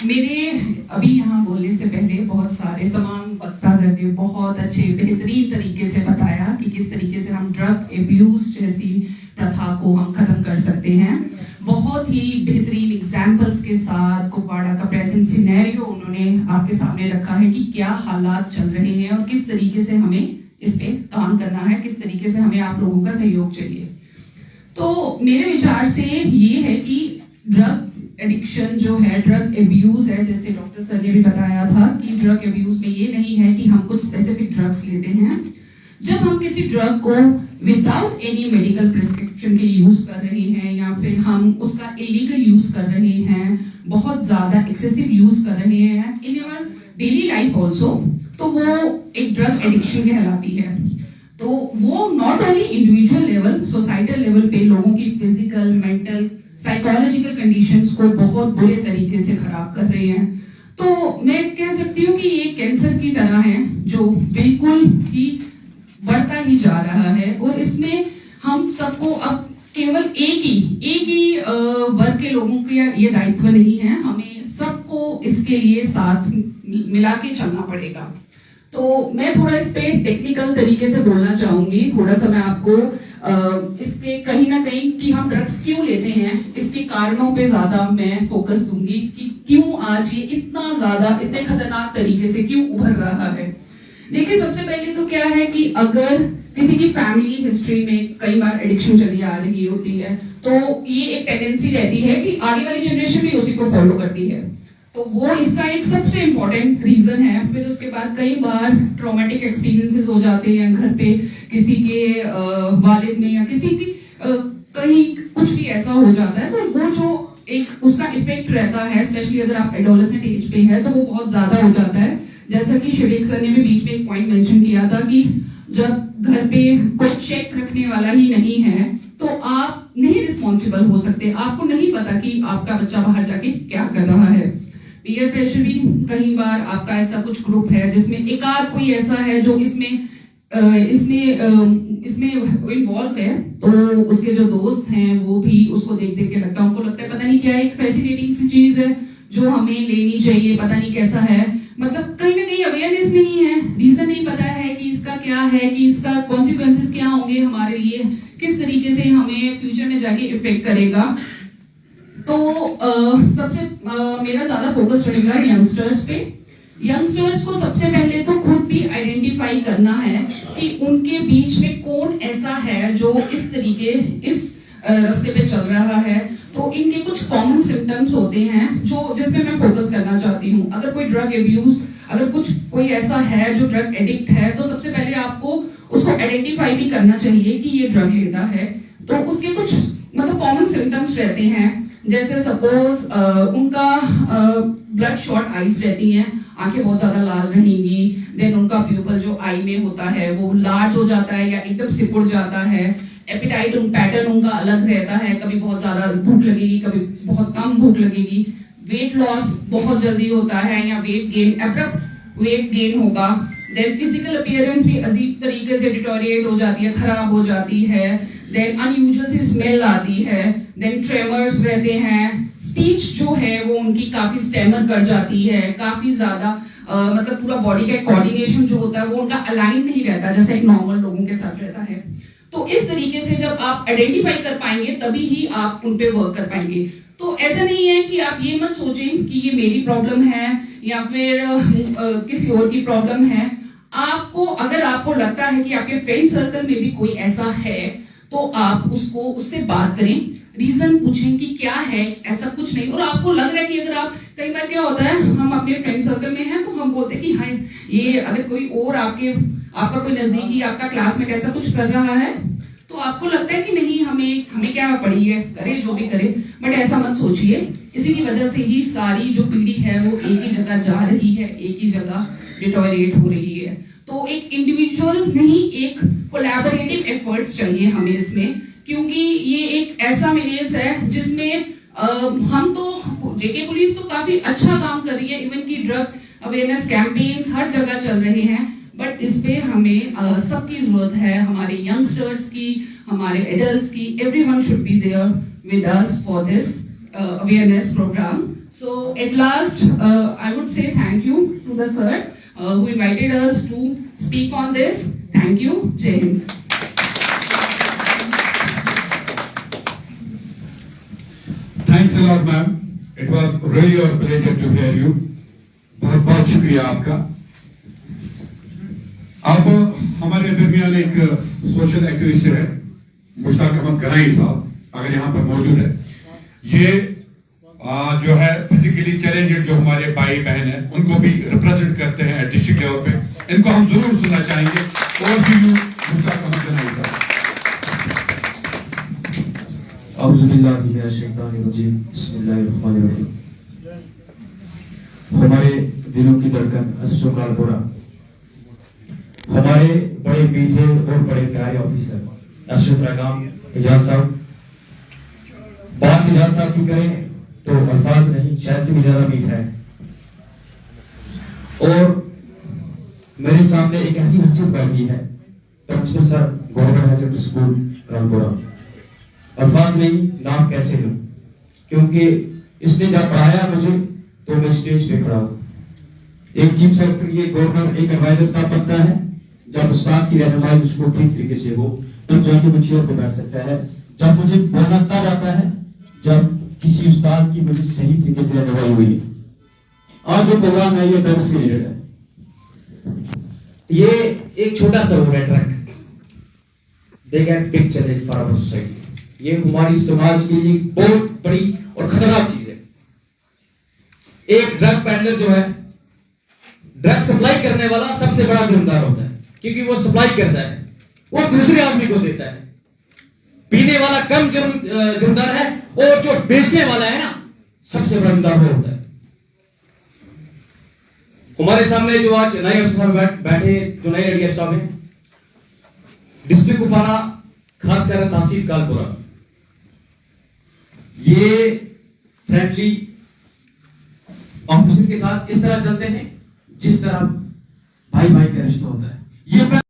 मेरे अभी यहाँ बोलने से पहले बहुत सारे तमाम वक्तागण ने बहुत अच्छे बेहतरीन तरीके से बताया कि किस तरीके से हम ड्रग एब्यूज जैसी प्रथा को हम खत्म कर सकते हैं। बहुत ही बेहतरीन एग्जाम्पल्स के साथ कुपवाड़ा का प्रेजेंट सिनेरियो उन्होंने आपके सामने रखा है कि क्या हालात चल रहे हैं और किस तरीके से हमें इस पे काम करना है, किस तरीके से हमें आप लोगों का सहयोग चाहिए। तो मेरे विचार से ये है कि ड्रग एडिक्शन जो है, ड्रग एब्यूज है, जैसे डॉक्टर सर ने भी बताया था कि ड्रग एब्यूज में ये नहीं है कि हम कुछ स्पेसिफिक ड्रग्स लेते हैं। जब हम किसी ड्रग को विदाउट एनी मेडिकल प्रिस्क्रिप्शन के यूज कर रहे हैं या फिर हम उसका इलीगल यूज कर रहे हैं, बहुत ज्यादा एक्सेसिव यूज कर रहे हैं in your daily life also, तो वो एक ड्रग एडिक्शन कहलाती है। तो वो not only individual level, societal level पे लोगों की फिजिकल, मेंटल, साइकोलॉजिकल कंडीशंस को बहुत बुरे तरीके से खराब कर रहे हैं। तो मैं कह सकती हूँ कि ये कैंसर की तरह है जो बिल्कुल ही बढ़ता ही जा रहा है और इसमें हम सबको अब केवल एक ही वर्ग के लोगों का ये दायित्व नहीं है, हमें सबको इसके लिए साथ मिला के चलना पड़ेगा। तो मैं थोड़ा इस पे टेक्निकल तरीके से बोलना चाहूंगी, थोड़ा सा मैं आपको इस पे कहीं ना कहीं कि हम ड्रग्स क्यों लेते हैं इसके कारणों पे ज्यादा मैं फोकस दूंगी कि क्यों आज ये इतना ज्यादा, इतने खतरनाक तरीके से क्यों उभर रहा है। देखिए, सबसे पहले तो क्या है कि अगर किसी की फैमिली हिस्ट्री में कई बार एडिक्शन चली आ रही होती है तो ये एक टेंडेंसी रहती है कि आगे वाली जनरेशन भी उसी को फॉलो करती है, तो वो इसका एक सबसे इम्पोर्टेंट रीजन है। फिर उसके बाद कई बार ट्रॉमेटिक एक्सपीरियंसेस हो जाते हैं घर पे, किसी के वालिद में या किसी भी कहीं कुछ भी ऐसा हो जाता है, तो वो जो एक उसका इफेक्ट रहता है, स्पेशली अगर आप एडोलेसेंट एज पे है तो वो बहुत ज्यादा हो जाता है। जैसा कि शिवेक सर ने भी बीच में एक पॉइंट मेंशन किया था कि जब घर पे कोई चेक रखने वाला ही नहीं है तो आप नहीं रिस्पॉन्सिबल हो सकते, आपको नहीं पता कि आपका बच्चा बाहर जाके क्या कर रहा है। पीयर प्रेशर भी कई बार आपका ऐसा कुछ ग्रुप है जिसमें एक आध कोई ऐसा है जो इसमें इन्वॉल्व है, तो उसके जो दोस्त हैं वो भी उसको देख देख के लगता है, उनको लगता है पता नहीं क्या एक फैसिनेटिंग सी चीज है जो हमें लेनी चाहिए, पता नहीं कैसा है, मतलब कहीं ना कहीं अवेयरनेस नहीं है, रीजन नहीं पता है कि इसका क्या है, कि इसका कॉन्सिक्वेंसेस क्या होंगे हमारे लिए, किस तरीके से हमें फ्यूचर में जाके इफेक्ट करेगा। तो सबसे मेरा ज्यादा फोकस रहेगा यंगस्टर्स पे। यंगस्टर्स को सबसे पहले तो खुद भी आइडेंटिफाई करना है कि उनके बीच में कौन ऐसा है जो इस तरीके इस रास्ते पे चल रहा है। तो इनके कुछ कॉमन सिम्टम्स होते हैं जो जिसमें मैं फोकस करना चाहती हूँ। अगर कोई ड्रग एब्यूज, अगर कोई ऐसा है जो ड्रग एडिक्ट है, तो सबसे पहले आपको उसको आइडेंटिफाई भी करना चाहिए कि ये ड्रग लेता है। तो उसके कुछ मतलब कॉमन सिम्टम्स रहते हैं, जैसे सपोज उनका ब्लड शॉट आईज रहती हैं, आंखें बहुत ज्यादा लाल रहेंगी, देन उनका प्यूपल जो आई में होता है वो लार्ज हो जाता है या एकदम सिकुड़ जाता है। एपिटाइट पैटर्न उनका अलग रहता है, कभी बहुत ज्यादा भूख लगेगी, कभी बहुत कम भूख लगेगी। वेट लॉस बहुत जल्दी होता है या weight gain, abrupt weight gain होगा। देन फिजिकल अपीयरेंस भी अजीब तरीके से डिटोरिएट हो जाती है, खराब हो जाती है। देन अनयूजुअल सी स्मेल आती है। देन ट्रेमर्स रहते हैं, स्पीच जो है वो उनकी काफी स्टेमर कर जाती है, काफी ज्यादा मतलब पूरा बॉडी का कोऑर्डिनेशन जो होता है वो उनका अलाइन नहीं रहता जैसे एक नॉर्मल लोगों के साथ रहता है। तो इस तरीके से जब आप आइडेंटिफाई कर पाएंगे तभी ही आप उन पे वर्क कर पाएंगे। तो ऐसा नहीं है कि आप ये मत सोचें कि ये मेरी प्रॉब्लम है या फिर किसी और की प्रॉब्लम है। आपको अगर आपको लगता है कि आपके फ्रेंड सर्कल में भी कोई ऐसा है तो आप उससे बात करें, रीजन पूछें कि क्या है, ऐसा कुछ नहीं। और आपको लग रहा है कि अगर आप, कई बार क्या होता है हम अपने फ्रेंड सर्कल में हैं तो हम बोलते हैं कि हाँ ये अगर कोई और आपका कोई नजदीकी आपका क्लासमेट ऐसा कुछ कर रहा है तो आपको लगता है कि नहीं हमें क्या पड़ी है, करे जो भी करे, बट ऐसा मत सोचिए। इसी की वजह से ही सारी जो पीढ़ी है वो एक ही जगह जा रही है, एक ही जगह डिटोरिएट हो रही है। तो एक इंडिविजुअल नहीं, एक कोलैबोरेटिव एफर्ट्स चाहिए हमें इसमें, क्योंकि ये एक ऐसा मिलेस है जिसमें हम तो जेके पुलिस तो काफी अच्छा काम कर रही है, इवन की ड्रग अवेयरनेस कैंपेन्स हर जगह चल रहे हैं, बट इस पे हमें सबकी जरूरत है, हमारे यंगस्टर्स की, हमारे एडल्ट्स की। Everyone should be there with us for this awareness program. So at last, I would say thank you to the sir who invited us to speak on this. Thank you. Jai Hind. Thanks a lot, ma'am. It was really a pleasure to hear you. बहुत बहुत शुक्रिया आपका। अब हमारे दरमियान एक social activist है मुश्ताक अहमद गनाई साहब, अगर यहाँ पर मौजूद है। ये जो है फिजिकली चैलेंजेड जो हमारे भाई बहन है उनको भी रिप्रेजेंट करते हैं डिस्ट्रिक्ट लेवल पे। इनको हम जरूर सुनना चाहेंगे। और भी मुश्ताक अहमद गनाई साहब। औज़ुबिल्लाहिमिनश्शैतानिर्रजीम, बिस्मिल्लाहिर्रहमानिर्रहीम। हमारे दिलों की धड़कन असशो कालपुरा, हमारे बड़े मीठे और बड़े प्यारे ऑफिसर अशरफ रगाम इजाज साहब। बात इजाज साहब की करें तो अल्फाज नहीं, शायद से भी ज्यादा मीठा है। और मेरे सामने एक ऐसी हसीयत बैठी है, principal sir government higher secondary school Kanpura. अल्फाज नहीं, नाम कैसे लूं, क्योंकि इसने जब पढ़ाया मुझे तो मैं स्टेज पे खड़ा हूं। एक चीफ सेक्रेटरी, ये गवर्नर, एक एडवाइजर तब बनता है जब उस्ताद की रहनुमाई उसको ठीक तरीके से हो, तब जाके वो चेयर पे बैठ सकता है। जब मुझे बोलना तब आता है जब किसी उस्ताद की मुझे सही तरीके से रहनुमाई हुई है। आज जो प्रोग्राम है ये दर्स के रिलेटेड है। ये एक छोटा सा वो है truck, they can pick challenge for our society. ये हमारी समाज के लिए बहुत बड़ी और खतरनाक चीज है। एक ड्रग पैडलर जो है, ड्रग सप्लाई करने वाला सबसे बड़ा जुर्मदार होता है, क्योंकि वो सप्लाई करता है, वो दूसरे आदमी को देता है। पीने वाला कम जुर्मदार है, और जो बेचने वाला है ना, सबसे बड़ा जुर्मदार वो होता है। हमारे सामने जो आज नए अफसर बैठे, जो नए रेडियो स्टाफ है, डिस्ट्रिक्ट कुपवारा, खासकर तहसील कालपुरा, ये फ्रेंडली ऑफिसर के साथ इस तरह चलते हैं जिस तरह भाई भाई का रिश्ता होता है। ये